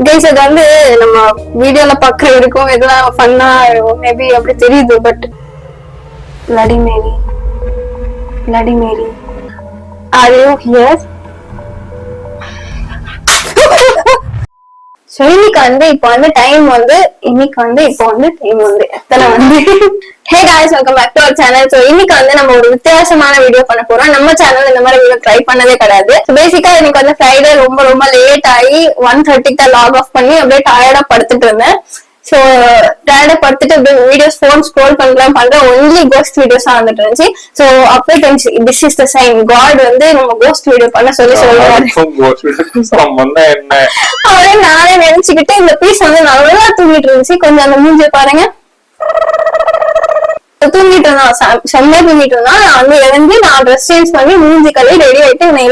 Guys அது வந்து நம்ம வீடியோல பாக்குற இருக்கும் இதெல்லாம் ஃபன்னா மேபி அப்படி தெரியுது but Bloody Mary are you here? So இன்னைக்கு வந்து இப்போ வந்து டைம் வந்து எத்தனை வந்து Hey guys, welcome back to our channel. So இன்னைக்கு வந்து நம்ம ஒரு வித்தியாசமான வீடியோ பண்ண போறோம். நம்ம சேனல் இந்த மாதிரி வீடியோ ட்ரை பண்ணதே கிடையாது. So பேசிக்கா எனக்கு வந்து ஃப்ரைடே ரொம்ப லேட் ஆகி 1:30 தான் லாக் ஆஃப் பண்ணி அப்படியே டயர்டா படுத்துட்டு இருந்தேன். So டயர்டா படுத்துட்டு அப்படியே வீடியோஸ் போன் ஸ்க்ரோல் பண்றேன் ஒன்லி கோஸ்ட் வீடியோஸா வந்துட்டு இருந்துச்சு. So அப்போ தெரிஞ்சு this is the sign God வந்து நம்ம கோஸ்ட் வீடியோ பண்ண சொல்லுவாரு. அவரே நானே நினைச்சுக்கிட்டு இந்த பீஸ் வந்து நல்லா தூங்கிட்டு இருந்துச்சு. கொஞ்சம் அந்த மூஞ்சியை பாருங்க, தூங்கிட்டு இருந்தான், செம்மையா தூங்கிட்டு இருந்தான். நான் வந்து எழுந்து நான் ட்ரெஸ் சேஞ்ச் பண்ணி மூஞ்சி கழுவி ரெடி ஆயிட்டு என்னை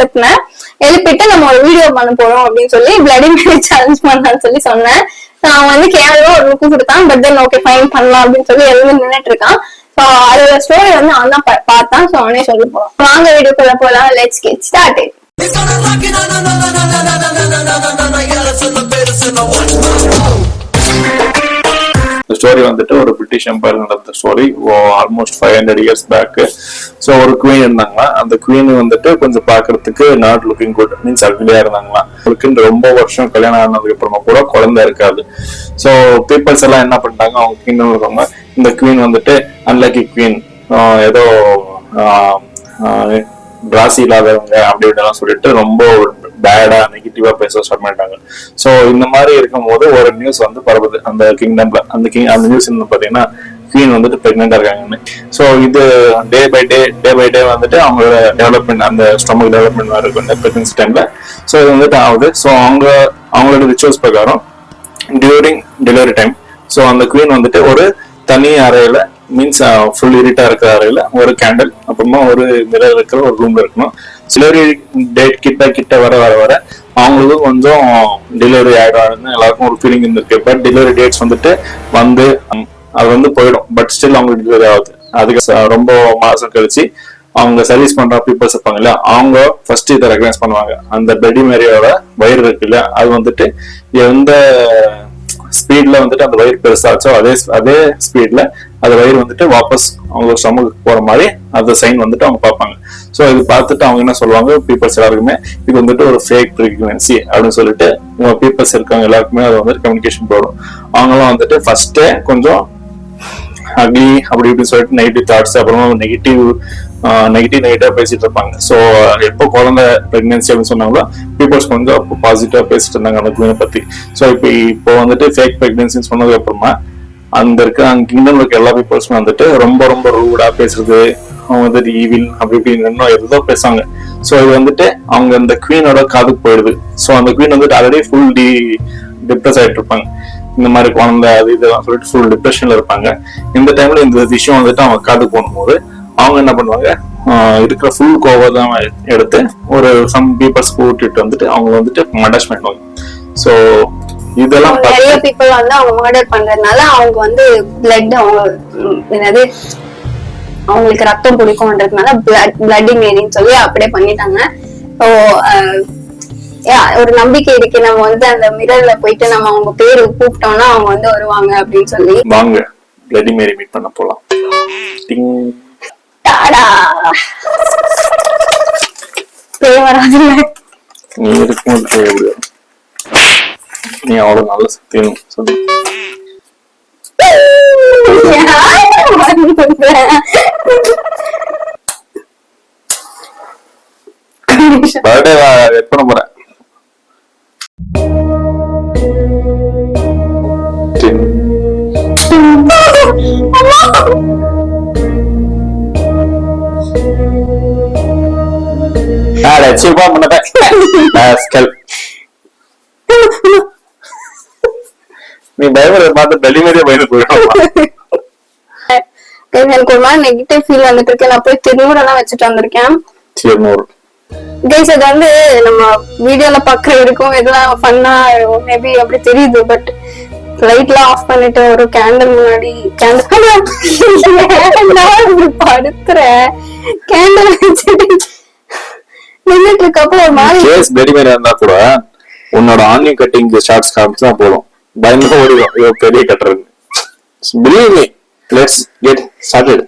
எழுப்பிட்டு நம்ம ஒரு வீடியோ பண்ண போறோம் அப்படின்னு சொல்லி பிளடி மேரி சேலஞ்ச் பண்ணலான்னு சொல்லி சொன்னேன். நான் வந்து கேவலமா ஒரு லுக்கு கொடுத்தான். பட் தென் ஓகே ஃபைன் பண்ணலாம் அப்படின்னு சொல்லி எழுந்து நின்னுட்டு இருக்கான். அதோட ஸ்டோரி வந்து அவன் தான் பார்த்தான். சோ அவனே சொல்லி போறோம். வாங்க வீடியோக்குள்ள போலாம். Let's get started. ஸ்டோரி வந்துட்டு ஒரு பிரிட்டிஷ் எம்பையர் நடந்த story almost 500 years back. So ஒரு குவீன் இருந்தாங்களா. அந்த குவீன் வந்துட்டு கொஞ்சம் பாக்குறதுக்கு நாட் லுக்கிங் குட் மீன்ஸ் அக்லியா இருந்தாங்களா. அவருக்கு ரொம்ப வருஷம் கல்யாணம் ஆனதுக்கு அப்புறமா கூட குழந்தை இருக்காது. ஸோ பீப்புள்ஸ் எல்லாம் என்ன பண்ணிட்டாங்க, அவங்க கிங்டம் இருக்கவங்க இந்த குவீன் வந்துட்டு அன்லக்கி குவீன், ஏதோ ராசி இல்லாதவங்க அப்படி இப்படிலாம் சொல்லிட்டு ரொம்ப பேடா நெகட்டிவா பேச ஸ்டார்ட் பண்ணிட்டாங்க. சோ இந்த மாதிரி இருக்கும் போது ஒரு நியூஸ் வந்து பரவுது அந்த கிங்டம்ல. அந்த நியூஸ் பாத்தீங்கன்னா குவீன் வந்துட்டு பிரெக்னெண்டா இருக்காங்கன்னு. சோ இது டே பை டே வந்துட்டு அவங்களோட டெவலப்மெண்ட், அந்த ஸ்டொமக் டெவலப்மெண்ட் இருக்கும் இந்த பிரெக்னன்சி டைம்ல. சோ இது வந்துட்டு ஆகுது. சோ அவங்களோட ரிச்சுவல்ஸ் பிரகாரம் டியூரிங் டெலிவரி டைம் சோ அந்த குவீன் வந்துட்டு ஒரு தனி அறையில மீன்ஸ் ஃபுல் இருட்டா இருக்கிற அறையில ஒரு கேண்டில், அப்புறமா ஒரு மிரர் இருக்கிற ஒரு ரூம்ல இருக்கணும். டெலிவரி டேட் கிட்ட வர அவங்களுக்கும் கொஞ்சம் டெலிவரி ஆயிடும் எல்லாருக்கும் ஒரு ஃபீலிங் இருந்திருக்கு. பட் டெலிவரி டேட்ஸ் வந்துட்டு அது வந்து போயிடும். பட் ஸ்டில் அவங்களுக்கு டெலிவரி ஆகுது. அதுக்கு ரொம்ப மாசம் கழிச்சு அவங்க சர்வீஸ் பண்ற பீப்புள்ஸ் இருப்பாங்க இல்லையா, அவங்க ஃபர்ஸ்ட் இதை ரெகனைஸ் பண்ணுவாங்க. அந்த பிளடி மேரியோட வயிறு இருக்கு இல்லையா, அது வந்துட்டு எந்த ஸ்பீட்ல வந்துட்டு அந்த வயிறு பெருசாச்சோ அதே ஸ்பீட்ல அந்த வயிறு வந்துட்டு வாபஸ் அவங்க ஸ்டொமக்கு போற மாதிரி அந்த சைன் வந்துட்டு அவங்க பார்ப்பாங்க. சோ இது பார்த்துட்டு அவங்க என்ன சொல்லுவாங்க, பீப்புள்ஸ் எல்லாருக்குமே இது வந்துட்டு ஒரு ஃபேக் பிரெக்னன்சி அப்படின்னு சொல்லிட்டு பீப்புள்ஸ் இருக்காங்க எல்லாருக்குமே அது வந்துட்டு கம்யூனிகேஷன் போடும். அவங்களாம் வந்துட்டு ஃபர்ஸ்டே கொஞ்சம் அக்லி அப்படி இப்படி சொல்லிட்டு நெகட்டிவ் தாட்ஸ், அப்புறமா நெகட்டிவா பேசிட்டு இருப்பாங்க. சோ எப்போ குழந்தை பிரெக்னன்சி அப்படின்னு சொன்னாங்களோ பீப்புள்ஸ் கொஞ்சம் பாசிட்டிவா பேசிட்டு இருந்தாங்க அந்த குவீனை பத்தி. சோ இப்போ வந்துட்டு ஃபேக் பிரெக்னன்சின்னு சொன்னதுக்கு அப்புறமா அந்த கிங்டம்ல இருக்க எல்லா பீப்புள்ஸும் வந்துட்டு ரொம்ப ரூடா பேசுறது, அவங்க வந்துட்டு ஈவில் அப்படி இப்படின்னு இன்னும் ஏதோ பேசுவாங்க. சோ இது வந்துட்டு அவங்க அந்த குவீனோட காதுக்கு போயிடுது. சோ அந்த குவீன் வந்துட்டு ஆல்ரெடி ஃபுல் டிப்ரெஸ் ஆயிட்டு இருப்பாங்க. இந்த மாதிரி குழந்தை அது இதெல்லாம் சொல்லிட்டு ஃபுல் டிப்ரெஷன்ல இருப்பாங்க. இந்த டைம்ல இந்த விஷயம் வந்துட்டு அவங்க காதுக்கு போகும்போது அவங்க என்ன பண்ணுவாங்க, இருக்கிற ஃபுல் கோவம் எடுத்து ஒரு சம் பீப்புள்ஸ் கூட்டிட்டு வந்துட்டு அவங்க வந்துட்டு மர்டர் பண்ணுவாங்க. சோ இதெல்லாம் நிறைய பீப்புள் வந்து அவங்க மர்டர் பண்றதுனால அவங்க வந்து பிளட் அவங்க என்னது அவங்களுக்கு ரத்தம் குடிக்கும்ன்றதுனால பிளட்டி மேரின்னு சொல்லி அப்படியே பண்ணிட்டாங்க. ஸோ ஒரு நம்பிக்கை இருக்கு, நம்ம வந்து அந்த மிரர்ல போயிட்டு நம்ம அவங்க பேரு கூப்பிட்டோம்னா அவங்க வந்து வருவாங்க அப்படின்னு சொல்லி வாங்க பிளட்டி மேரி மீட் பண்ண போலாம். பேய் வராதுல்ல, நீ இருக்கும் நீ அவ்வளவு நல்ல சக்தின்னு சொல்லு. பர்த்டே எப்ப போறேன் நீ பயப்பட பார்த்து டெலிவரியா பயந்து போயிடும். எனக்கு ஒரு மாதிரி நெகட்டிவ் ஃபீல் வந்துட்டு இருக்கு. நான் போய் திருநூறு எல்லாம் வச்சுட்டு வந்திருக்கேன். கைஸ் அது வந்து நம்ம வீடியோல பாக்குற இருக்கும் இதெல்லாம் ஃபன்னா மேபி அப்படி தெரியுது. பட் லைட் எல்லாம் ஆஃப் பண்ணிட்டு ஒரு கேண்டில் முன்னாடி படுத்துற கேண்டில் வச்சுட்டு நின்னுட்டு இருக்கப்போ ஒரு மாதிரி கேஸ் பிளடி மேரி இருந்தா கூட உன்னோட ஆனியன் கட்டிங் ஷார்ட்ஸ் காமிச்சா போதும், பயந்து ஓடிடும். ஐயோ பெரிய கட்டுறது. Believe me, let's get started.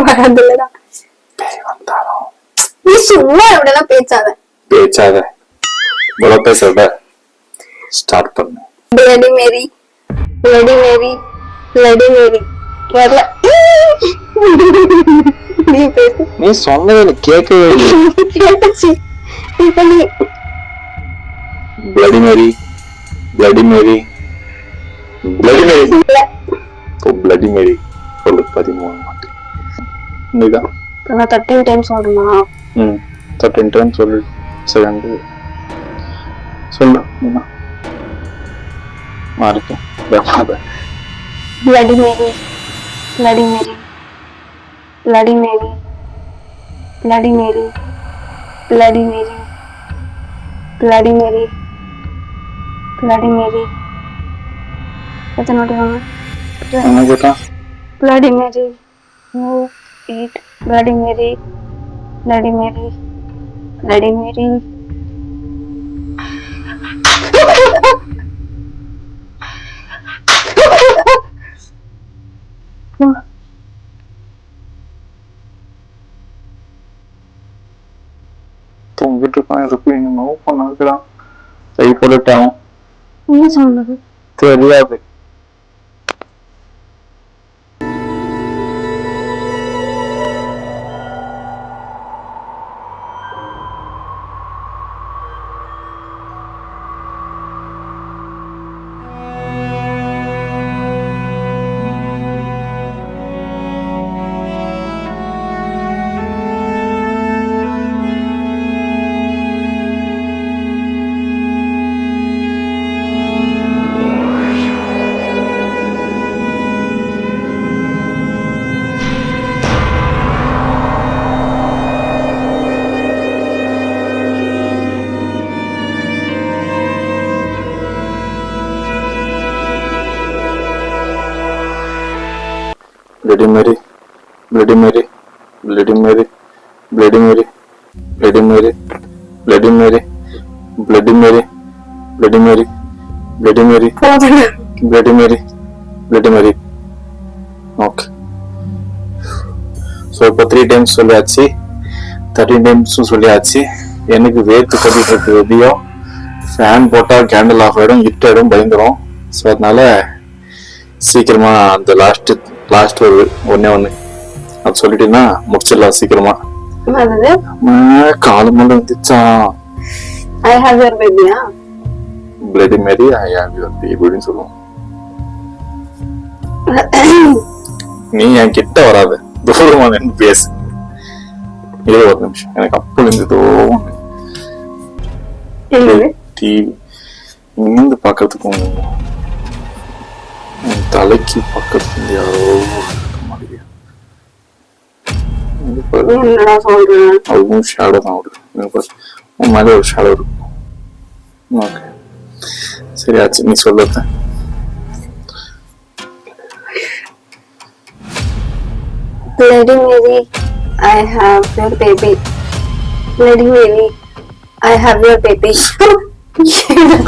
வரதில்லடா. வந்தாலும் நீ சும்மா இப்படிலாம் பேச்சாத இவ்வளவு பேசுறத ஸ்டார்ட் பண்ணு. Bloody Mary bloody Mary bloody Mary வரல. நீ பேசு. நீ சொன்னது எனக்கு கேட்கவே இல்லை. கேட்டுச்சு. இப்ப நீ bloody Mary bloody Mary bloody Mary bloody Mary சொல்லு 13 மாட்டு. நீதான் நான் 13 டைம்ஸ் சொல்லணுமா? 13 டைம்ஸ் சொல்லு. செகண்ட் சொல்லு. மாறிக்கும் Bloody Mary, Bloody Mary, Bloody Mary, Bloody Mary, Bloody Mary, Bloody Mary, Bloody Mary. எத்தனை வாட்டி வாங்க? என்ன கேட்டா? Bloody Mary, no eat. Bloody Mary, Bloody Mary, Bloody Mary. தூங்கிட்டு இருக்கான். எதுக்கு என்னமோ பண்ணாக்குறான். கை போட்டுட்டான். என்ன சொன்னது? தெரியாது. Bloody Mary, Bloody Mary, Bloody Mary, Bloody Mary, Bloody Mary, Bloody Mary, Bloody Mary, Bloody Mary, Bloody Mary, Bloody Mary, Bloody Mary. Okay. So இப்போ 3 times சொல்லியாச்சு, 13 டைம்ஸும் சொல்லியாச்சு. எனக்கு வேத்து கட்டிட்டு இருக்கு. எதையும் ஃபேன் போட்டா கேண்டில் ஆஃப் ஆயிடும், ஹிட் ஆயிடும், பயந்துடும். ஸோ அதனால சீக்கிரமா அந்த லாஸ்ட் ஒரு ஒன்னே அது சொல்லிட்டீங்கன்னா முடிச்சிடலாம் சீக்கிரமா. காலு மேல வந்துச்சா? I have your baby. Bloody Mary, I have your baby சொல்லுவோம். நீ என் கிட்ட வராத, தூரமா நின்று பேசு. இது ஒரு நிமிஷம், எனக்கு அப்ப இருந்ததோ டிவி இங்கிருந்து பாக்கிறதுக்கும் தலைக்கு பக்கத்துல யாரோ அதுவும் ஷேடோ தான் வருது. உன் மேல ஒரு ஷேடோ இருக்கும். ஓகே சரியாச்சு, நீ சொல்லுத. Bloody Mary, I have your baby. Bloody Mary, I have your baby.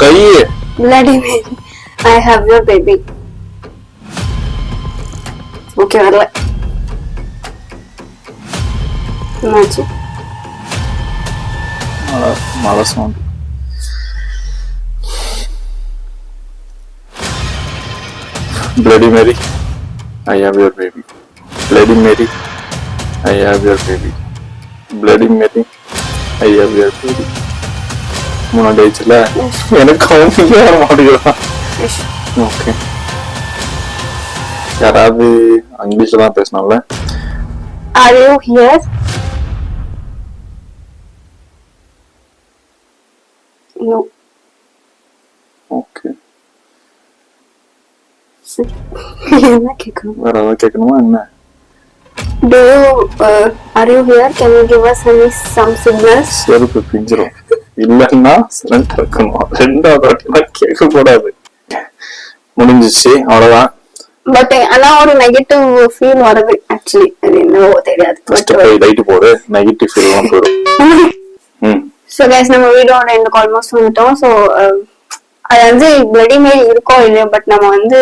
கையே. Bloody Mary, I have your baby. Okay வரல. என்னாச்சு? மழை sound. Bloody Mary, I have your baby. Bloody Mary, I have your baby. Bloody Mary, I have your baby. முன்னாடி ஆயிடுச்சுல, எனக்கு கவுண்டிங்கே வர மாட்டேங்கிறான். Okay யாராவது இங்கிலீஷ்ல தான் பேசணும்ல. Are you here? No. Okay என்ன கேட்கணும்? வேற ஏதாவது கேட்கணுமா என்ன? Do you are you here? Can you give us some signals? செருப்பு பிஞ்சிரும். இல்லன்னா சரண்டர் இருக்கணும். ரெண்டாவது வாட்டி கேட்க கூடாது. முடிஞ்சிச்சு அவ்வளவுதான். பட் ஆனா ஒரு நெகட்டிவ் ஃபீல் வருது ஆக்சுவலி. அது என்னவோ தெரியாது. ஃபர்ஸ்ட் போய் லைட் போடு, நெகட்டிவ் ஃபீல் எல்லாம் போயிடும். சோ கைஸ் நம்ம வீடியோட எண்டுக்கு ஆல்மோஸ்ட் வந்துட்டோம். சோ அது வந்து பிளடி மேரி இருக்கோ இல்லையோ, பட் நம்ம வந்து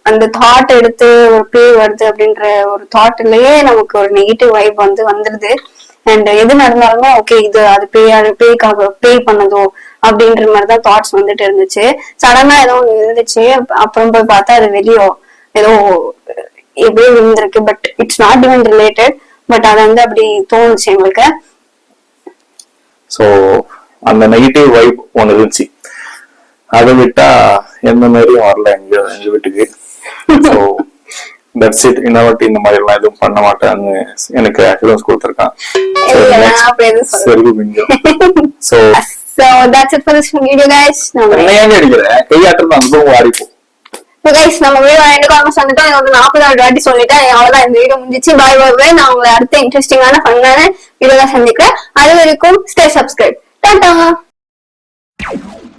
அந்த தாட் எடுத்து ஒரு பேய் வருது அப்படின்ற ஒரு தாட்லயே நமக்கு ஒரு நெகட்டிவ் வைப் வந்து வந்துருது. அண்ட் எது நடந்தாலுமே ஓகே இது அது பேய்க்காக பேய் பண்ணதோ அப்படின்ற மாதிரிதான் தாட்ஸ் வந்துட்டு இருந்துச்சு. சடனா ஏதோ ஒண்ணு இருந்துச்சு, அப்புறம் போய் பார்த்தா அது வெளியோ ஏதோ எப்படியோ இருந்திருக்கு. But it's not even related. But அது வந்து அப்படி தோணுச்சு எங்களுக்கு. ஸோ அந்த நெகட்டிவ் வைப் ஒன்று இருந்துச்சு. அதை விட்டா எந்த மாதிரியும் வரல எங்க வீட்டுக்கு. So that's it. இன்னொரு இந்த மாதிரி எல்லாம் எதுவும் பண்ண மாட்டேன்னு எனக்கு அஷூரன்ஸ் கொடுத்துருக்கான். So that's it for this video guys. அடிக்கிறேன் கையாட்டம் அனுபவம் வாடிப்போம். நம்ம வீடியோ எனக்கு ஆல்மோஸ்ட் வந்துட்டோம். 40 வாட்டி சொல்லிட்டேன். அவ்வளவுதான், இந்த வீடியோ முடிஞ்சிச்சு. பாய் பாய். நான் உங்களை அடுத்த இன்ட்ரெஸ்டிங்கான ஃபன்னான வீடியோல சந்திக்கிறேன். அது வரைக்கும் ஸ்டே சப்ஸ்கிரைப்.